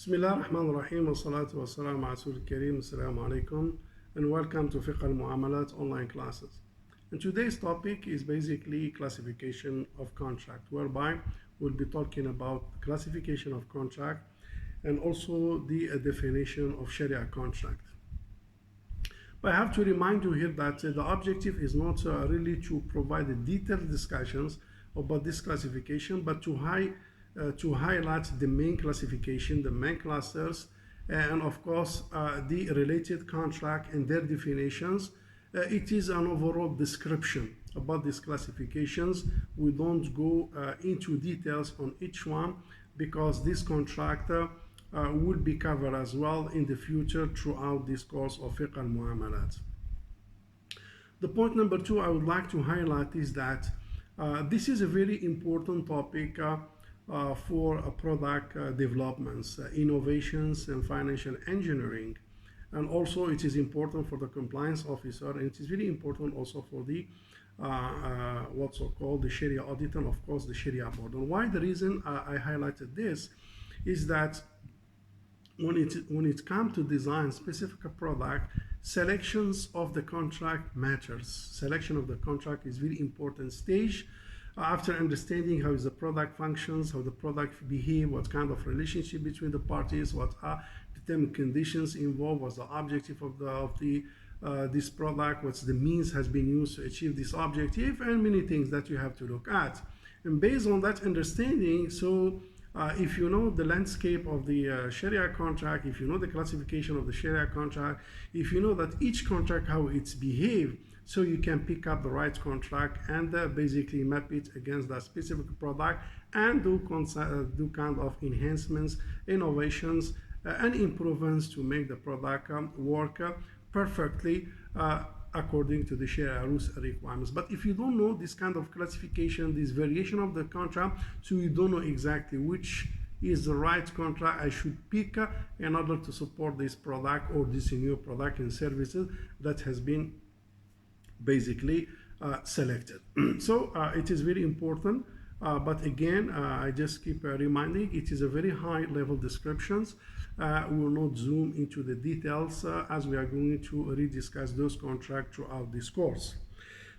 Bismillah ar-Rahman ar-Rahim wa salatu wa salam ala Rasul al-Kareem. Assalamu alaikum and welcome to Fiqh al-Muamalat online classes. And today's topic is basically classification of contract, whereby we'll be talking about classification of contract and also the definition of Sharia contract. But I have to remind you here that the objective is not really to provide detailed discussions about this classification, but to highlight the main classification, the main clusters, and of course the related contract and their definitions. It is an overall description about these classifications. We don't go into details on each one because this contract will be covered as well in the future throughout this course of Fiqh al-Muamalat. The point number two I would like to highlight is that this is a very important topic for product developments, innovations, and financial engineering. And also it is important for the compliance officer, and it is very important also for the what's called the Sharia audit and of course the Sharia board. And why the reason I highlighted this is that when it comes to design specific product, selections of the contract matters. Selection of the contract is very important stage after understanding how the product functions, how the product behave, what kind of relationship between the parties, what are determined conditions involved, what's the objective of this product, what's the means has been used to achieve this objective, and many things that you have to look at. And based on that understanding, so if you know the landscape of the Sharia contract, if you know the classification of the Sharia contract, if you know that each contract how it's behaved, so you can pick up the right contract and basically map it against that specific product and do kind of enhancements, innovations, and improvements to make the product work perfectly according to the Sharia rules and requirements. But if you don't know this kind of classification, this variation of the contract, so you don't know exactly which is the right contract I should pick in order to support this product or this new product and services that has been basically selected. So it is very important, but again I just keep reminding it is a very high level descriptions. We will not zoom into the details as we are going to rediscuss those contracts throughout this course.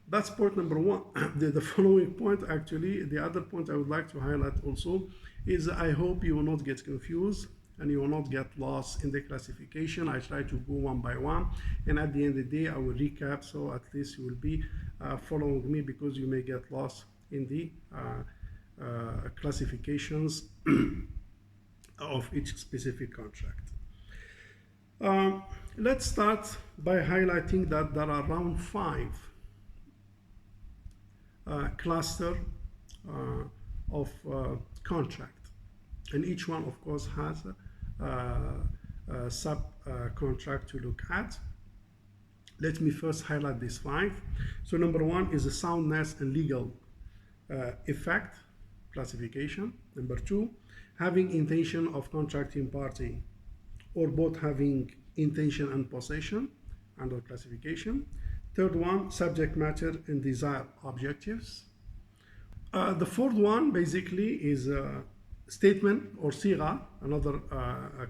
That's point number one. The following point, actually, the other point I would like to highlight also is I hope you will not get confused and you will not get lost in the classification. I try to go one by one, and at the end of the day I will recap, so at least you will be following me, because you may get lost in the classifications of each specific contract. Let's start by highlighting that there are around 5 cluster of contract, and each one of course has a sub contract to look at. Let me first highlight these 5. So number 1 is the soundness and legal effect classification. Number 2, having intention of contracting party or both having intention and possession under classification. Third one, subject matter and desire objectives. The fourth one basically is statement or sigha, another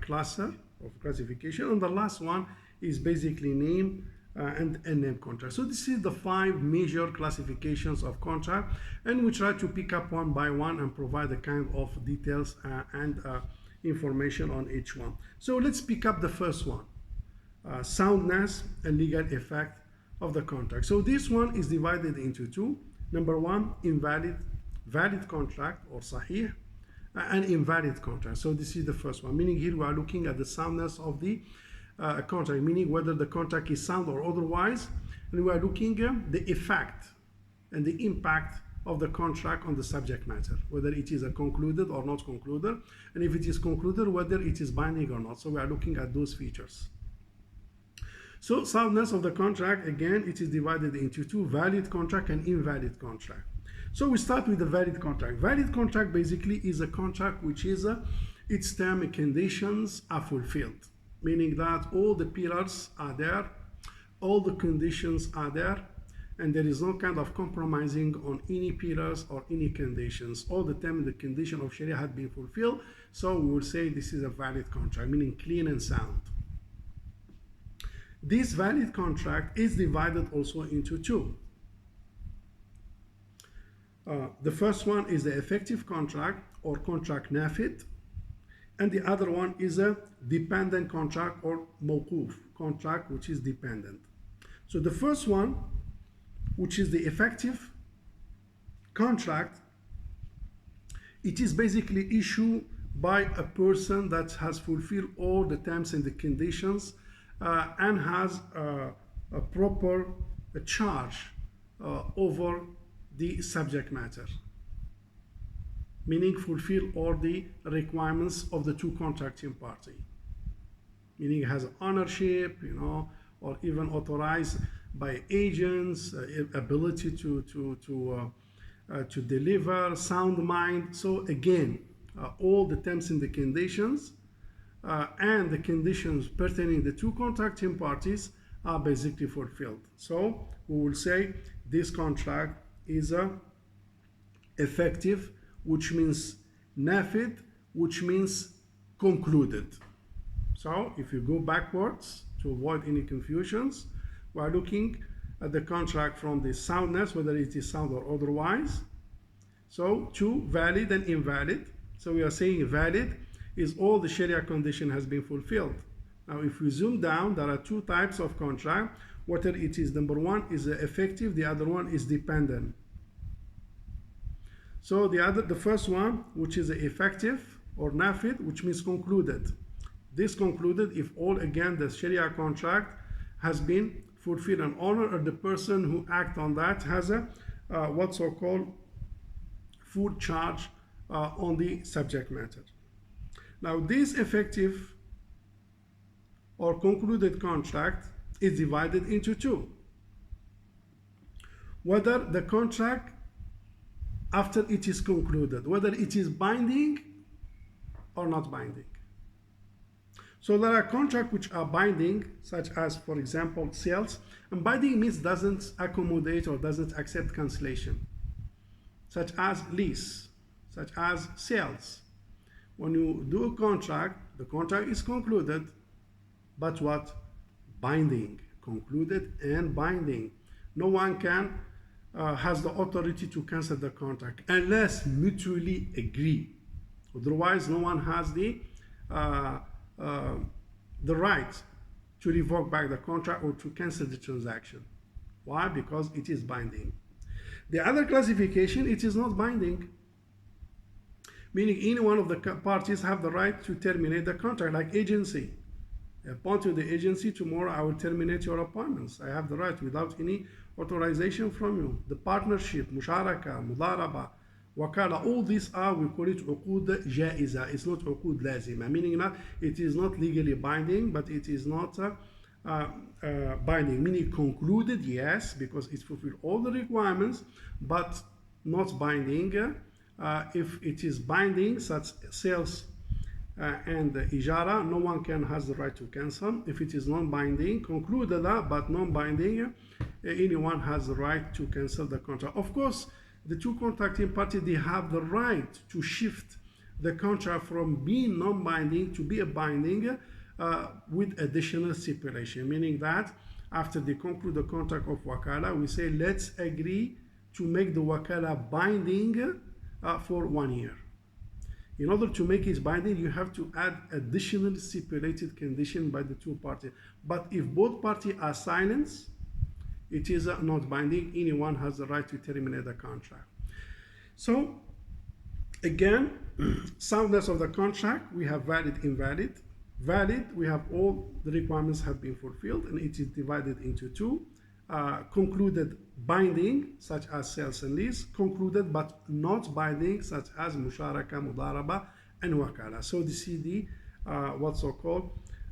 cluster of classification, and the last one is basically name and name contract. So this is the 5 major classifications of contract, and we try to pick up one by one and provide a kind of details and information on each one. So let's pick up the first one, soundness and legal effect of the contract. So this one is divided into 2. Number 1, valid contract or sahih, and invalid contract. So this is the first one, meaning here we are looking at the soundness of the contract, meaning whether the contract is sound or otherwise, and we are looking at the effect and the impact of the contract on the subject matter, whether it is concluded or not concluded, and if it is concluded, whether it is binding or not. So we are looking at those features. So soundness of the contract, again, it is divided into 2, valid contract and invalid contract. So we start with the valid contract. Valid contract basically is a contract which is its term and conditions are fulfilled, meaning that all the pillars are there, all the conditions are there, and there is no kind of compromising on any pillars or any conditions. All the time the condition of Sharia had been fulfilled, so we will say this is a valid contract, meaning clean and sound. This valid contract is divided also into two. The first one is the effective contract or contract nafid, and the other one is a dependent contract or mawquf contract, which is dependent. So the first one, which is the effective contract, it is basically issued by a person that has fulfilled all the terms and the conditions and has a proper charge over the subject matter, meaning fulfill all the requirements of the two contracting party, meaning it has ownership, or even authorized by agents, ability to deliver, sound mind. So again, all the terms and the conditions and the conditions pertaining to the two contracting parties are basically fulfilled. So we will say this contract is effective, which means nafid, which means concluded. So if you go backwards to avoid any confusions, we are looking at the contract from the soundness, whether it is sound or otherwise. So two, valid and invalid. So we are saying valid is all the Sharia condition has been fulfilled. Now if we zoom down, there are two types of contract. Whether it is, number one is effective, the other one is dependent. So the first one, which is effective or nafid, which means concluded. This concluded if all, again, the Sharia contract has been fulfilled, and owner or the person who act on that has a what's so-called full charge on the subject matter. Now this effective or concluded contract is divided into two. Whether the contract, after it is concluded, whether it is binding or not binding. So there are contracts which are binding, such as, for example, sales. And binding means doesn't accommodate or doesn't accept cancellation, such as lease, such as sales. When you do a contract, the contract is concluded, but what? Binding, concluded and binding. No one can has the authority to cancel the contract unless mutually agree. Otherwise, no one has the right to revoke back the contract or to cancel the transaction. Why? Because it is binding. The other classification, it is not binding, meaning any one of the parties have the right to terminate the contract, like agency. Appoint to the agency, tomorrow I will terminate your appointments. I have the right without any authorization from you. The partnership, musharaka, mudaraba, wakala, all these are, we call it uqud jaiza. It's not uqud lazima, meaning that it is not legally binding, but it is not binding, meaning concluded, yes, because it fulfills all the requirements, but not binding. If it is binding, such sales and ijara, no one has the right to cancel. If it is non-binding, concluded but non-binding, anyone has the right to cancel the contract. Of course, the two contracting parties, they have the right to shift the contract from being non-binding to be a binding with additional stipulation, meaning that after they conclude the contract of wakala, we say let's agree to make the wakala binding for 1 year. In order to make it binding, you have to add additional stipulated condition by the two parties. But if both parties are silent, it is not binding. Anyone has the right to terminate the contract. So, again, soundness of the contract, we have valid, invalid. Valid, we have all the requirements have been fulfilled, and it is divided into two. Concluded, binding, such as sales and lease. Concluded but not binding, such as musharaka, mudaraba, and wakala. So this is the what's so called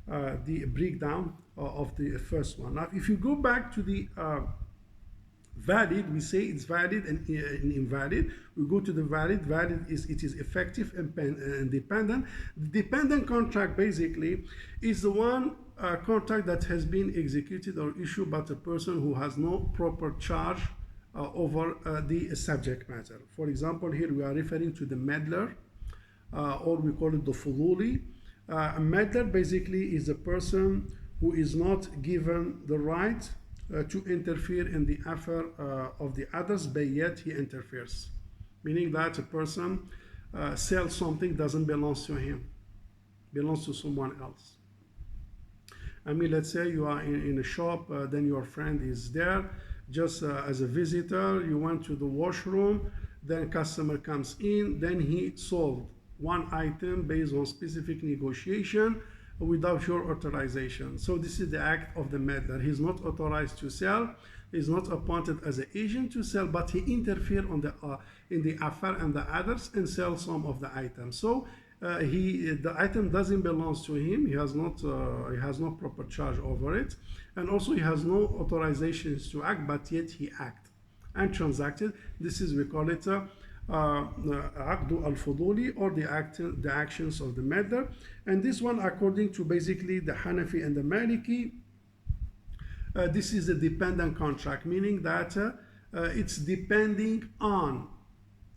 the breakdown of the first one. Now, if you go back to the Valid, we say it's valid and invalid. We go to the valid. Valid is it is effective and dependent. The dependent contract basically is the one contract that has been executed or issued by a person who has no proper charge over the subject matter. For example, here we are referring to the meddler, or we call it the fuduli. A meddler basically is a person who is not given the right to interfere in the affair of the others, but yet he interferes. Meaning that a person sells something doesn't belong to him, belongs to someone else. I mean, let's say you are in a shop, then your friend is there just as a visitor. You went to the washroom, then customer comes in, then he sold one item based on specific negotiation without your authorization. So this is the act of the meddler. He's not authorized to sell, he's not appointed as an agent to sell, but he interfered on the in the affair and the others and sell some of the items. So the item doesn't belong to him. He has no proper charge over it, and also he has no authorizations to act, but yet he acted and transacted. This is, we call it Aqdu al-Fuduli, or the actions of the meddler. And this one, according to basically the Hanafi and the Maliki, this is a dependent contract, meaning that it's depending on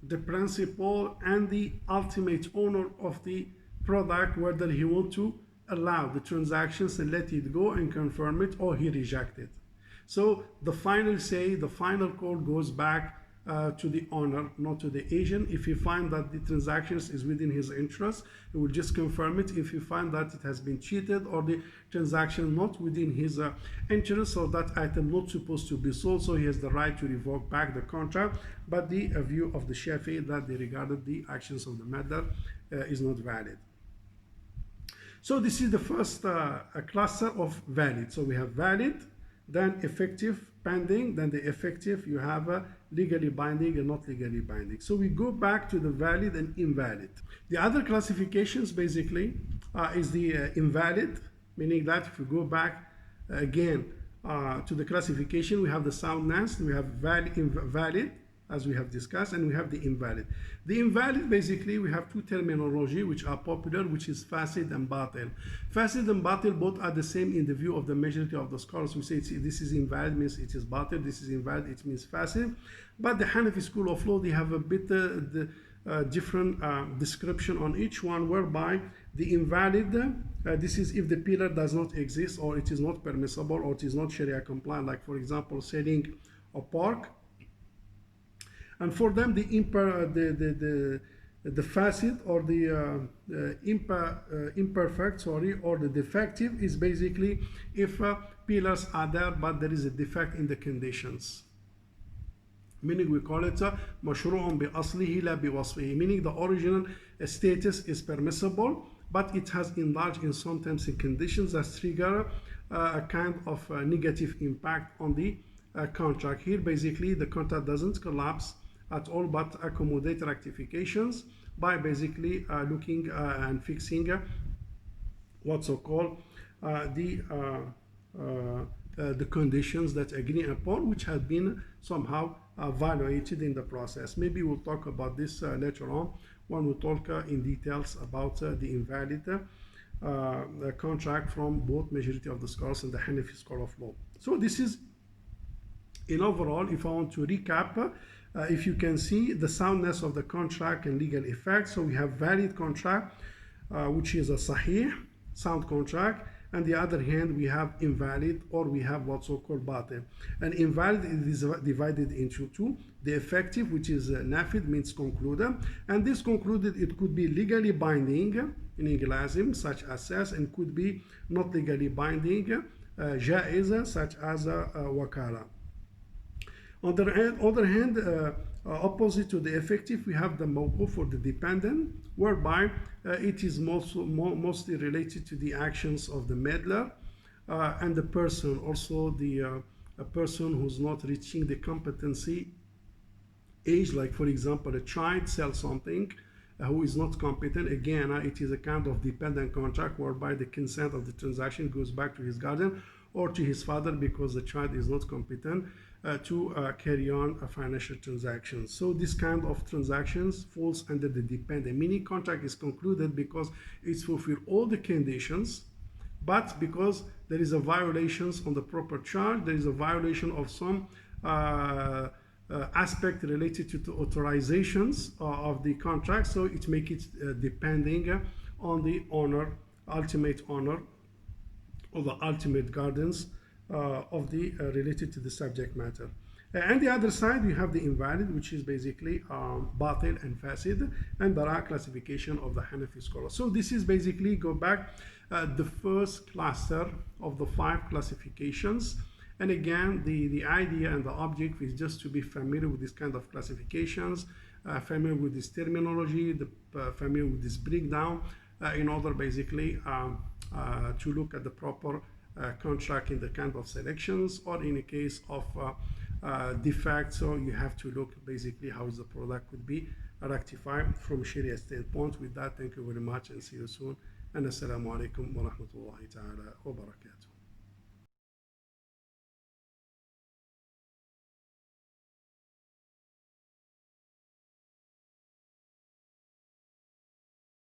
the principal and the ultimate owner of the product, whether he wants to allow the transactions and let it go and confirm it, or he reject it. So the final say, the final call goes back to the owner, not to the agent. If he finds that the transactions is within his interest, he will just confirm it. If he finds that it has been cheated or the transaction not within his interest, or that item not supposed to be sold, so he has the right to revoke back the contract. But the view of the Shafi'i that they regarded the actions of the meddler is not valid. So this is the first cluster of valid. So we have valid, then effective, pending, then the effective, you have a legally binding and not legally binding. So we go back to the valid and invalid. The other classifications basically is the invalid, meaning that if we go back again to the classification, we have the soundness, we have valid, as we have discussed, and we have the invalid. The invalid, basically, we have two terminology which are popular, which is fasid and batil. Fasid and batil both are the same in the view of the majority of the scholars. We say this is invalid, means it is batil, this is invalid, it means fasid. But the Hanafi school of law, they have a bit different description on each one, whereby the invalid, this is if the pillar does not exist, or it is not permissible, or it is not Sharia compliant, like for example selling a pork. And for them, the facet or the imperfect, or the defective is basically if pillars are there, but there is a defect in the conditions. Meaning we call it مشروع بأصله لا بوصفه, meaning the original status is permissible, but it has enlarged in sometimes in conditions that trigger a kind of negative impact on the contract. Here basically the contract doesn't collapse at all, but accommodate rectifications by basically looking and fixing what's so called the conditions that agree upon, which have been somehow violated in the process. Maybe we'll talk about this later on when we talk in details about the invalid contract from both majority of the scholars and the Hanafi school of law. So this is in overall, if I want to recap, if you can see the soundness of the contract and legal effect. So we have valid contract, which is a sahih, sound contract, and the other hand we have invalid, or we have what's so called batil. And invalid is divided into two: the effective, which is nafid, means concluded, and this concluded, it could be legally binding, meaning lazim, such as says, and could be not legally binding, jaiza, such as wakala. On the other hand, opposite to the effective, we have the mawquf, for the dependent, whereby it is mostly related to the actions of the meddler and the person, also a person who's not reaching the competency age, like for example a child sells something who is not competent. Again, it is a kind of dependent contract whereby the consent of the transaction goes back to his guardian or to his father because the child is not competent to carry on a financial transaction. So this kind of transactions falls under the dependent, meaning contract is concluded because it's fulfill all the conditions, but because there is a violations on the proper charge, there is a violation of some aspect related to the authorizations of the contract, so it makes it depending on the owner, ultimate owner, or the ultimate guardians of the related to the subject matter. And the other side, you have the invalid, which is basically batil and fasid, and there are classification of the Hanafi scholars. So this is basically, go back, the first cluster of the 5 classifications. And again, the idea and the object is just to be familiar with this kind of classifications, familiar with this terminology, familiar with this breakdown, in order basically to look at the proper contract in the kind of selections, or in a case of defect, so you have to look basically how the product could be rectified from Sharia standpoint. With that, thank you very much and see you soon. And assalamu alaikum wa rahmatullahi ta'ala wa barakatuh.